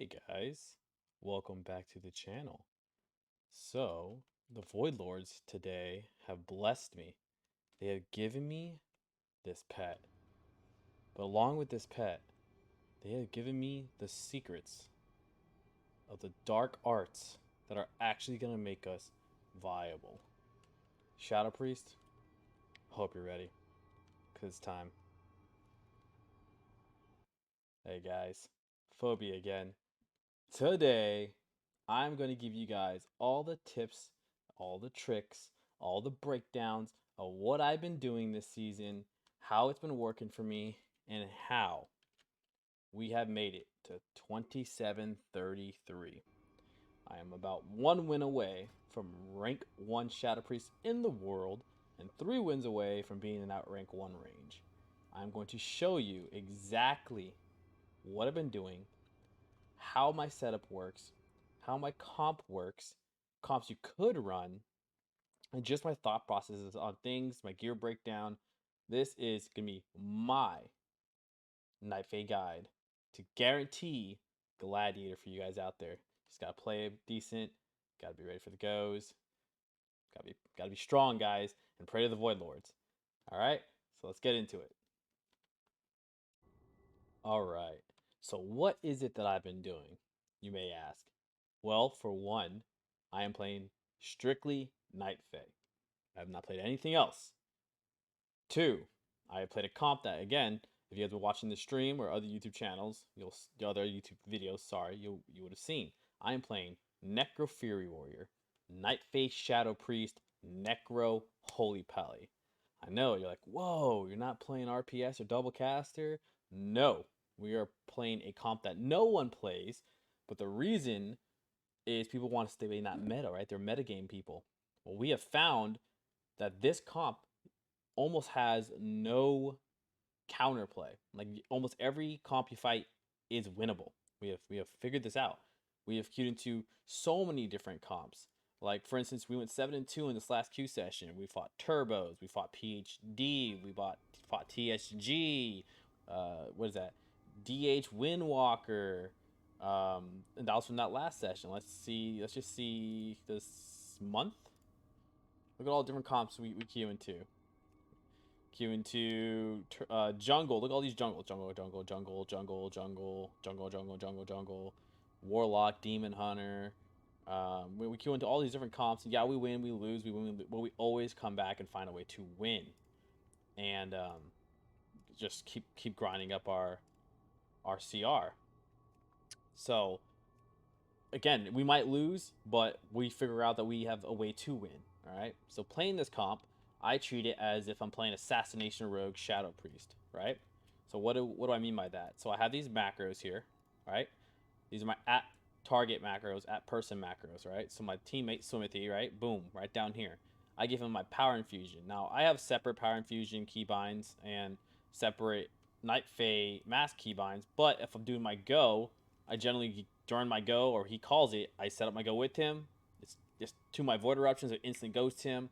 Hey guys, welcome back to the channel. So, the Void Lords today have blessed me. They have given me this pet. But along with this pet, they have given me the secrets of the dark arts that are actually going to make us viable. Shadowpriest, hope you're ready, because it's time. Hey guys, Phobia again. Today, I'm going to give you guys all the tips, all the tricks, all the breakdowns of what I've been doing this season, how it's been working for me, and how we have made it to 2733. I am about 1 win away from rank 1 Shadowpriest in the world and 3 wins away from being in that rank 1 range. I'm going to show you exactly what I've been doing, how my setup works, how my comp works, comps you could run, and just my thought processes on things, my gear breakdown. This is going to be my Night Fae guide to guarantee Gladiator for you guys out there. Just got to play decent, got to be ready for the goes, got to be strong, guys, and pray to the Void Lords. All right, so let's get into it. All right, so what is it that I've been doing, you may ask? Well, for one, I am playing strictly Night Fae. I have not played anything else. 2, I have played a comp that, again, if you guys were watching the stream or other YouTube channels, the other YouTube videos, sorry, you would have seen. I am playing Necro Fury Warrior, Night Fae Shadow Priest, Necro Holy Pally. I know, you're like, whoa, you're not playing RPS or Double Caster? No, we are playing a comp that no one plays, but the reason is people want to stay in that meta, right? They're metagame people. Well, we have found that this comp almost has no counterplay. Like almost every comp you fight is winnable. We have figured this out. We have queued into so many different comps. Like for instance, we went 7-2 in this last queue session. We fought Turbos, we fought PhD, we fought TSG. What is that? DH Windwalker. And that was from that last session. Let's just see this month. Look at all the different comps we queue into. Queue into jungle. Look at all these jungle. Warlock, Demon Hunter. We queue into all these different comps. Yeah, we win, we lose, but we always come back and find a way to win. And just keep grinding up our CR. So again, we might lose, but we figure out that we have a way to win. All right. So playing this comp, I treat it as if I'm playing Assassination Rogue Shadow Priest, right? So what do I mean by that? So I have these macros here, right? These are my at target macros, at person macros, right? So my teammate Swimothy, right? Boom, right down here. I give him my power infusion. Now I have separate power infusion keybinds and separate Night Fae mask keybinds, but if I'm doing my go, I generally during my go, or he calls it, I set up my go with him. It's just to my void eruptions, it instantly goes to him,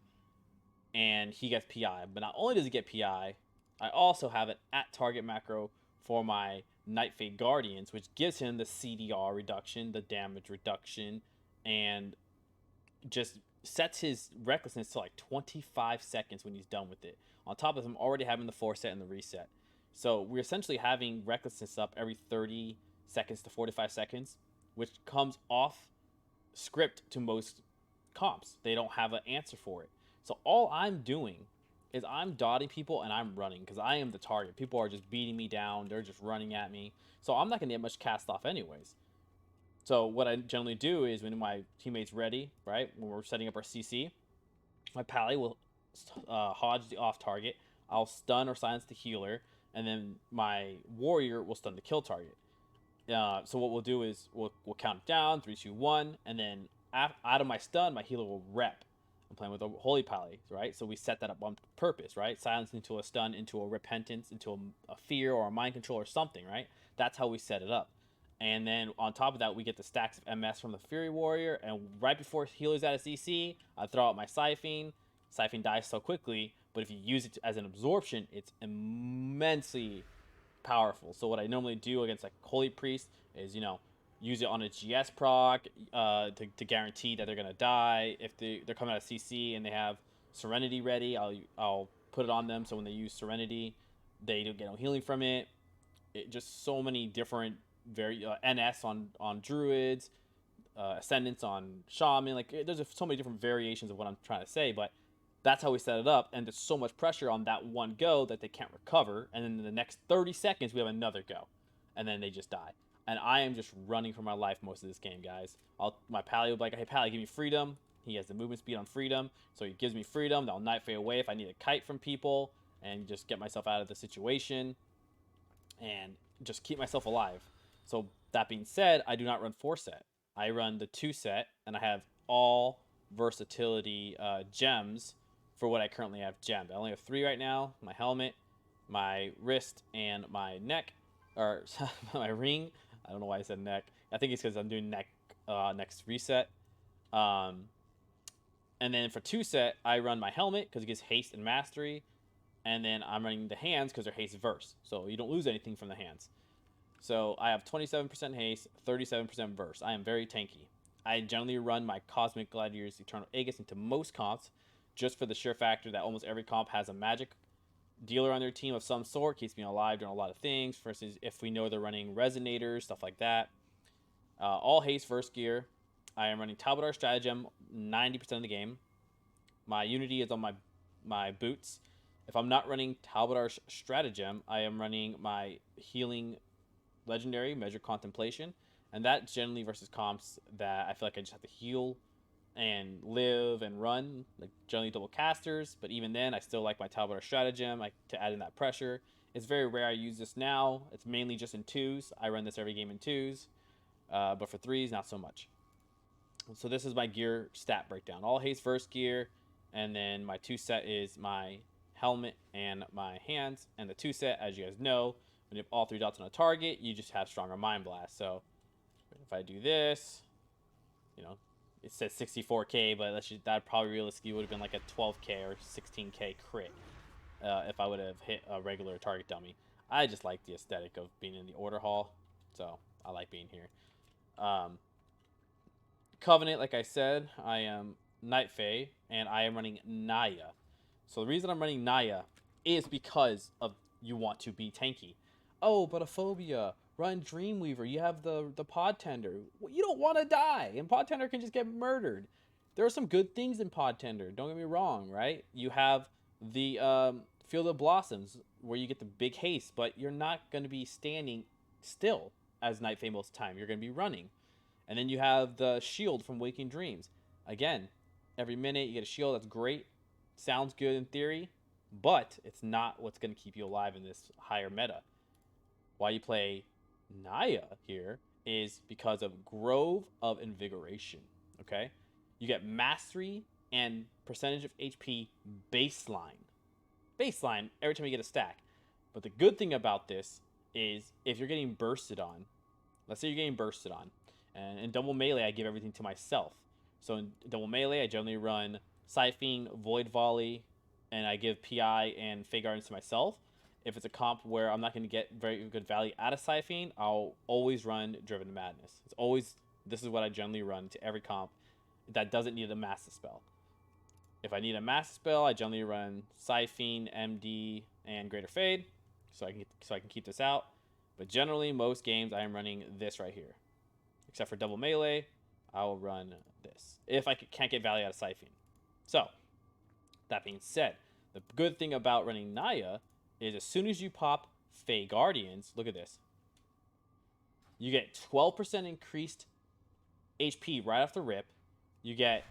and he gets PI. But not only does he get PI, I also have an at target macro for my Night Fae Guardians, which gives him the CDR reduction, the damage reduction, and just sets his recklessness to like 25 seconds when he's done with it. On top of him already having the foreset and the reset. So we're essentially having recklessness up every 30 seconds to 45 seconds, which comes off script to most comps. They don't have an answer for it. So all I'm doing is I'm dotting people and I'm running because I am the target. People are just beating me down. They're just running at me. So I'm not going to get much cast off anyways. So what I generally do is when my teammate's ready, right, when we're setting up our CC, my pally will hodge the off target. I'll stun or silence the healer, and then my warrior will stun the kill target. So what we'll do is we'll count down 3, 2, 1, and then out of my stun, my healer will rep. I'm playing with a holy pally, right? So we set that up on purpose, right? Silence into a stun, into a repentance, into a fear or a mind control or something, right? That's how we set it up. And then on top of that, we get the stacks of MS from the Fury Warrior. And right before healer's at a CC, I throw out my Siphon. Siphon dies so quickly, but if you use it as an absorption, it's immensely powerful. So what I normally do against like Holy Priest is, use it on a GS proc to guarantee that they're gonna die. If they're coming out of CC and they have Serenity ready, I'll put it on them so when they use Serenity, they don't get no healing from it. Just so many different NS on druids, ascendants on shaman. Like there's so many different variations of what I'm trying to say, but that's how we set it up, and there's so much pressure on that one go that they can't recover, and then in the next 30 seconds we have another go, and then they just die. And I am just running for my life most of this game, guys. My pally will be like, hey pally, give me freedom. He has the movement speed on freedom, so he gives me freedom. I'll night fade away if I need a kite from people and just get myself out of the situation and just keep myself alive. So that being said, I do not run 4 set. I run the 2 set, and I have all versatility gems for what I currently have gemmed. I only have 3 right now: my helmet, my wrist, and my neck, or my ring. I don't know why I said neck. I think it's because I'm doing neck next reset. And then for 2 set, I run my helmet because it gives haste and mastery, and then I'm running the hands because they're haste verse, so you don't lose anything from the hands. So I have 27% haste, 37% verse. I am very tanky. I generally run my Cosmic Gladiator's Eternal Aegis into most comps, just for the sheer factor that almost every comp has a magic dealer on their team of some sort. Keeps me alive doing a lot of things, versus if we know they're running Resonators, stuff like that. All haste verse gear. I am running Talbot Stratagem 90% of the game. My Unity is on my boots. If I'm not running Talbot Stratagem, I am running my healing legendary Measure Contemplation, and that generally versus comps that I feel like I just have to heal and live and run, like generally double casters. But even then, I still like my Talbot Stratagem to add in that pressure. It's very rare I use this now. It's mainly just in 2s. I run this every game in 2s, but for 3s, not so much. So this is my gear stat breakdown. All haste first gear, and then my 2 set is my helmet and my hands. And the 2 set, as you guys know, when you have all 3 dots on a target, you just have stronger Mind Blast. So if I do this, you know, it says 64k, but that probably realistically would have been like a 12k or 16k crit if I would have hit a regular target dummy. I just like the aesthetic of being in the Order Hall, so I like being here. Covenant, like I said, I am Night Fae, and I am running Naya. So the reason I'm running Naya is because of you want to be tanky. Oh, but a phobia. Run Dreamweaver. You have the Pod Tender. Well, you don't want to die, and Pod Tender can just get murdered. There are some good things in Pod Tender. Don't get me wrong, right? You have the Field of Blossoms, where you get the big haste, but you're not going to be standing still as Night Fae most of the time. You're going to be running. And then you have the shield from Waking Dreams. Again, every minute you get a shield. That's great. Sounds good in theory, but it's not what's going to keep you alive in this higher meta. Why you play Naya here is because of Grove of Invigoration. Okay? You get mastery and percentage of HP baseline. Baseline every time you get a stack. But the good thing about this is if you're getting bursted on, let's say you're getting bursted on, and in double melee, I give everything to myself. So in double melee, I generally run Siphene, Void Volley, and I give PI and Fey Guardians to myself. If it's a comp where I'm not going to get very good value out of Siphene, I'll always run Driven to Madness. This is what I generally run to every comp that doesn't need a Master Spell. If I need a Master Spell, I generally run Siphene, MD, and Greater Fade, so I can keep this out. But generally, most games I am running this right here. Except for double melee, I will run this if I can't get value out of Siphene. So, that being said, the good thing about running Naya is as soon as you pop Fey Guardians, look at this. You get 12% increased HP right off the rip. You get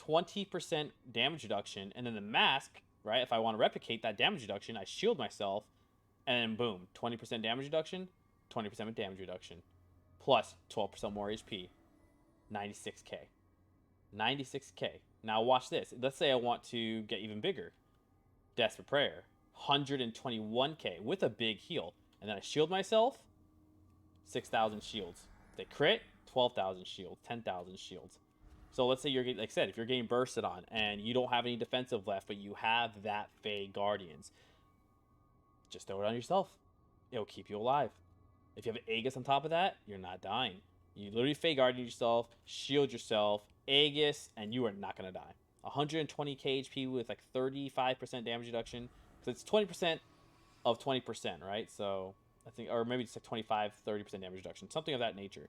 20% damage reduction, and then the mask, right? If I want to replicate that damage reduction, I shield myself, and then boom, 20% damage reduction, 20% damage reduction. Plus 12% more HP. 96k. 96k. Now watch this. Let's say I want to get even bigger. Desperate Prayer. 121k with a big heal. And then I shield myself. 6,000 shields. They crit. 12,000 shields. 10,000 shields. So let's say you're getting, like I said, if you're getting bursted on and you don't have any defensive left, but you have that Fey Guardians, just throw it on yourself. It'll keep you alive. If you have an Aegis on top of that, you're not dying. You literally Fey Guardian yourself, shield yourself, Aegis, and you are not going to die. 120 KHP with like 35% damage reduction. So it's 20% of 20%, right? So I think, or maybe it's like 25, 30% damage reduction, something of that nature.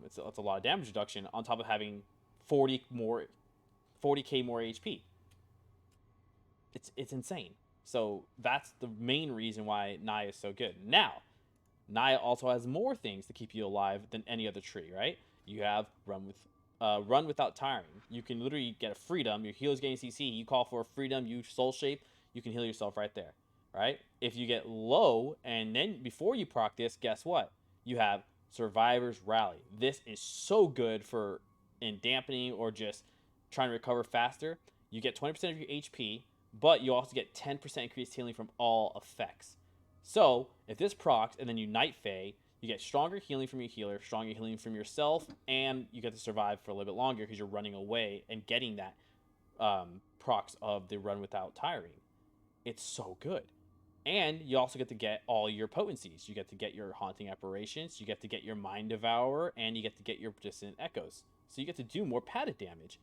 It's a lot of damage reduction on top of having 40k more HP. It's insane. So that's the main reason why Naya is so good. Now, Naya also has more things to keep you alive than any other tree, right? You have run without tiring. You can literally get a freedom. Your healer's getting CC. You call for a freedom. You soul shape. You can heal yourself right there, right? If you get low and then before you proc this, guess what? You have Survivor's Rally. This is so good for in dampening or just trying to recover faster. You get 20% of your HP, but you also get 10% increased healing from all effects. So if this procs and then you Night Fae, you get stronger healing from your healer, stronger healing from yourself, and you get to survive for a little bit longer because you're running away and getting that procs of the run without tiring. It's so good. And you also get to get all your potencies. You get to get your Haunting Apparitions, you get to get your Mind Devourer, and you get to get your Dissonant Echoes. So you get to do more padded damage.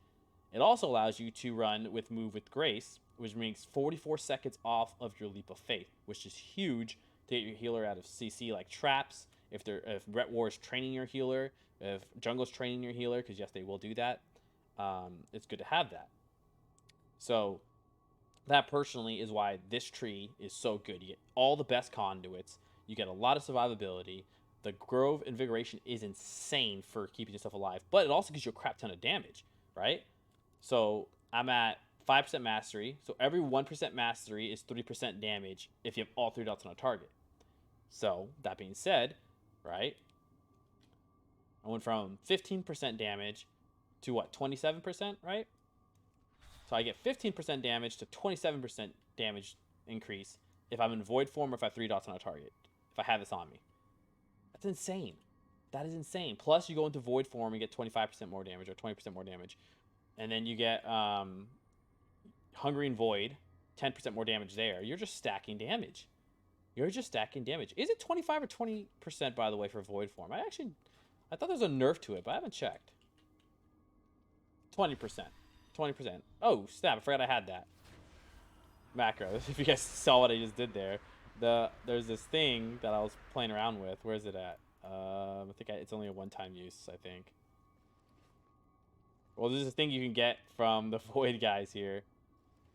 It also allows you to run with Move with Grace, which makes 44 seconds off of your Leap of Faith, which is huge to get your healer out of CC like traps. If Ret War is training your healer, if Jungle's training your healer, because yes, they will do that. It's good to have that. So that personally is why this tree is so good. You get all the best conduits. You get a lot of survivability. The Grove Invigoration is insane for keeping yourself alive, but it also gives you a crap ton of damage, right? So I'm at 5% mastery. So every 1% mastery is 3% damage if you have all 3 dots on a target. So that being said, right, I went from 15% damage to what, 27%, right? So I get 15% damage to 27% damage increase if I'm in Void form or if I have 3 dots on a target. If I have this on me. That's insane. That is insane. Plus you go into Void form and get 25% more damage or 20% more damage. And then you get Hungering Void, 10% more damage there. You're just stacking damage. You're just stacking damage. Is it 25 or 20%, by the way, for Void form? I thought there was a nerf to it, but I haven't checked. 20%. 20%. Oh, snap. I forgot I had that. Macro. If you guys saw what I just did there. There's this thing that I was playing around with. Where is it at? I think it's only a one-time use, I think. Well, there's this thing you can get from the Void guys here.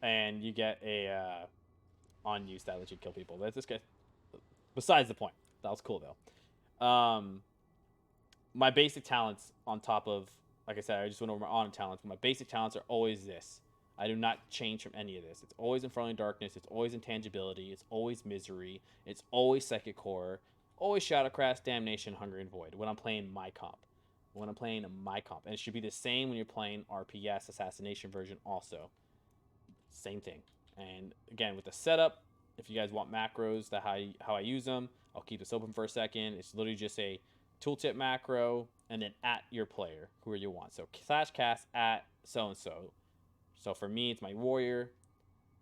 And you get a on use that lets you kill people. That's this guy. Besides the point. That was cool, though. My basic talents on top of, like I said, I just went over my on talents. But my basic talents are always this. I do not change from any of this. It's always Infernal Darkness. It's always Intangibility. It's always Misery. It's always Psychic Core. Always Shadowcraft, Damnation, Hunger, and Void when I'm playing my comp. And it should be the same when you're playing RPS, Assassination version also. Same thing. And again, with the setup, if you guys want macros, how I use them, I'll keep this open for a second. It's literally just a tooltip macro and then at your player, whoever you want. So /cast at so-and-so. So for me, it's my warrior.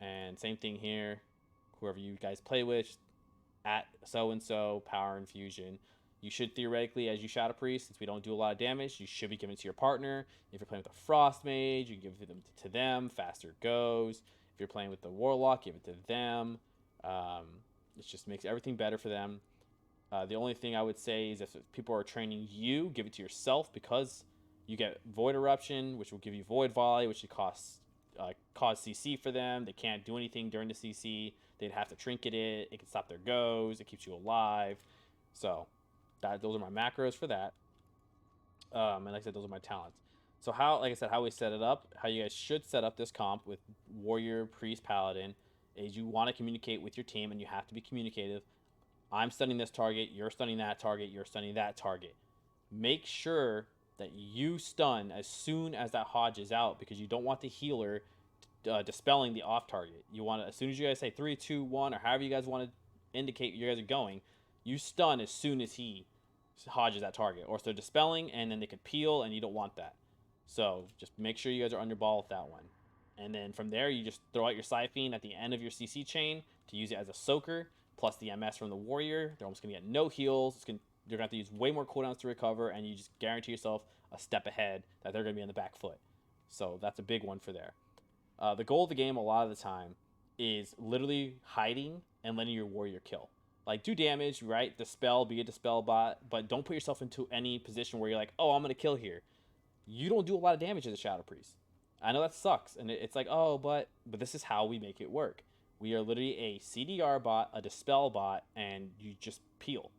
And same thing here. Whoever you guys play with, at so-and-so, power infusion. You should theoretically, as you Shadowpriest, since we don't do a lot of damage, you should be giving it to your partner. If you're playing with a Frost Mage, you give it to them. Faster goes. If you're playing with the Warlock, give it to them. It just makes everything better for them. The only thing I would say is if people are training you, give it to yourself because you get Void Eruption, which will give you Void Volley, which cause CC for them. They can't do anything during the CC. They'd have to trinket it. It can stop their goes. It keeps you alive. So those are my macros for that. And like I said, those are my talents. So how we set it up, how you guys should set up this comp with Warrior, Priest, Paladin, is you want to communicate with your team and you have to be communicative. I'm stunning this target, you're stunning that target, you're stunning that target. Make sure that you stun as soon as that Hodge is out because you don't want the healer dispelling the off target. You want to, as soon as you guys say 3, 2, 1, or however you guys want to indicate you guys are going, you stun as soon as he Hodges that target. Or so they're dispelling and then they could peel and you don't want that. So just make sure you guys are on your ball with that one. And then from there, you just throw out your Siphene at the end of your CC chain to use it as a soaker, plus the MS from the Warrior. They're almost going to get no heals. It's going to You're going to have to use way more cooldowns to recover, and you just guarantee yourself a step ahead that they're going to be on the back foot. So that's a big one for there. The goal of the game a lot of the time is literally hiding and letting your warrior kill. Like, do damage, right? Dispel, be a dispel bot, but don't put yourself into any position where you're like, oh, I'm going to kill here. You don't do a lot of damage as a Shadowpriest. I know that sucks, and it's like, oh, but this is how we make it work. We are literally a CDR bot, a dispel bot, and you just peel.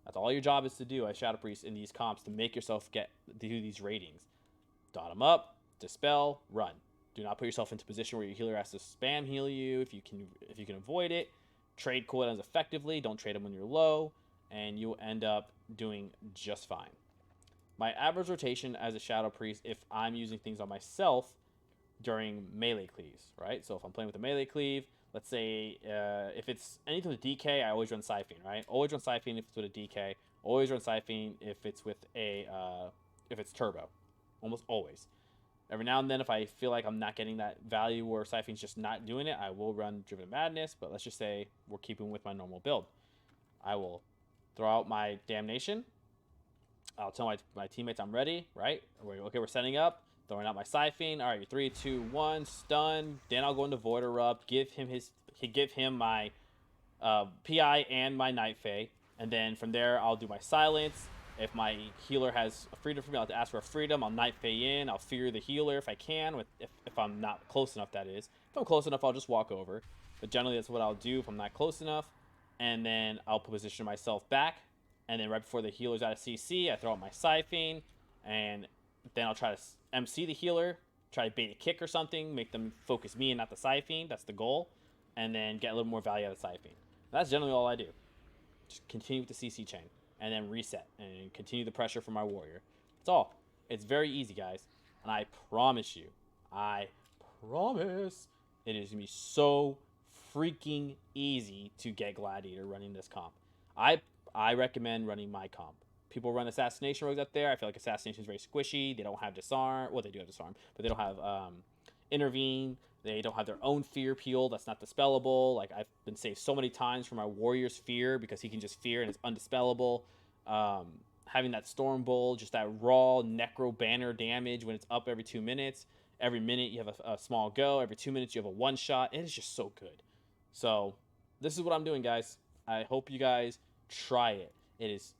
That's all your job is to do as Shadowpriest in these comps, to make yourself do these ratings. Dot them up, dispel, run. Do not put yourself into a position where your healer has to spam heal you if you can avoid it. Trade cooldowns effectively. Don't trade them when you're low, and you'll end up doing just fine. My average rotation as a Shadowpriest, if I'm using things on myself during melee cleaves, right? So if I'm playing with a melee cleave, let's say if it's anything with DK, I always run Siphene, right? Always run Siphene if it's with a DK. Always run Siphene if it's with a if it's turbo. Almost always. Every now and then, if I feel like I'm not getting that value or Siphone's just not doing it, I will run Driven Madness, but let's just say we're keeping with my normal build. I will throw out my Damnation. I'll tell my teammates I'm ready, right? Okay, we're setting up. Throwing out my Siphene. All right, 3, 2, 1, stun. Then I'll go into Void Erupt, give him my PI and my Night Fae, and then from there I'll do my Silence. If my healer has a freedom for me, I'll have to ask for a freedom. I'll Night Fae in. I'll fear the healer if I can, if I'm not close enough, that is. If I'm close enough, I'll just walk over. But generally, that's what I'll do if I'm not close enough. And then I'll position myself back. And then right before the healer's out of CC, I throw out my Siphene. And then I'll try to MC the healer, try to bait a kick or something, make them focus me and not the Siphene. That's the goal. And then get a little more value out of the Siphene. That's generally all I do. Just continue with the CC chain. And then reset and continue the pressure for my warrior. That's all. It's very easy, guys. And I promise you, it is going to be so freaking easy to get Gladiator running this comp. I recommend running my comp. People run Assassination Rogues up there. I feel like Assassination is very squishy. They don't have Disarm. Well, they do have Disarm, but they don't have Intervene. They don't have their own Fear Peel. That's not dispellable. Like, I've been saved so many times from my warrior's Fear because he can just Fear and it's undispellable. Having that Storm Bowl, just that raw Necro Banner damage when it's up every 2 minutes. Every minute you have a small go. Every 2 minutes you have a one shot. It is just so good. So this is what I'm doing, guys. I hope you guys try it. It is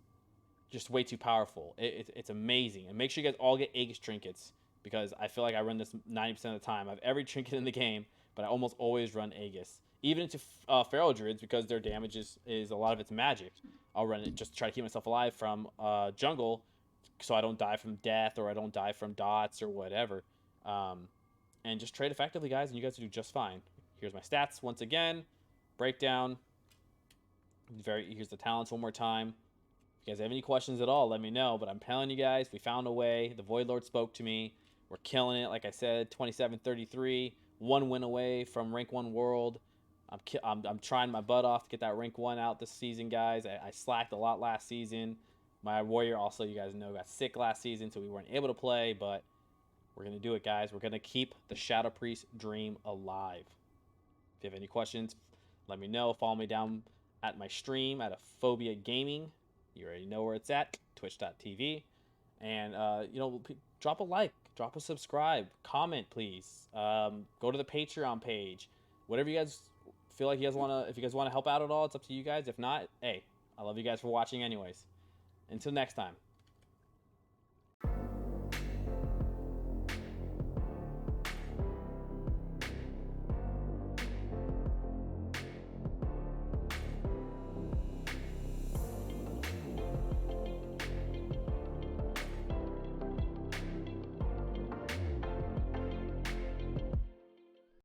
just way too powerful. It's amazing. And make sure you guys all get Aegis trinkets, because I feel like I run this 90% of the time. I have every trinket in the game, but I almost always run Aegis. Even into Feral Druids, because their damage is a lot of it's magic. I'll run it just to try to keep myself alive from jungle, so I don't die from death or I don't die from dots or whatever. And just trade effectively, guys, and you guys will do just fine. Here's my stats once again. Breakdown. Here's the talents one more time. If you guys have any questions at all, let me know. But I'm telling you guys, we found a way. The Void Lord spoke to me. We're killing it. Like I said, 27-33. 1 win away from rank 1 world. I'm trying my butt off to get that rank 1 out this season, guys. I slacked a lot last season. My warrior also, you guys know, got sick last season, so we weren't able to play. But we're going to do it, guys. We're going to keep the Shadowpriest dream alive. If you have any questions, let me know. Follow me down at my stream at Phobia Gaming. You already know where it's at, twitch.tv. And, drop a like, drop a subscribe, comment, please. Go to the Patreon page. Whatever you guys feel like if you guys want to help out at all, it's up to you guys. If not, hey, I love you guys for watching anyways. Until next time.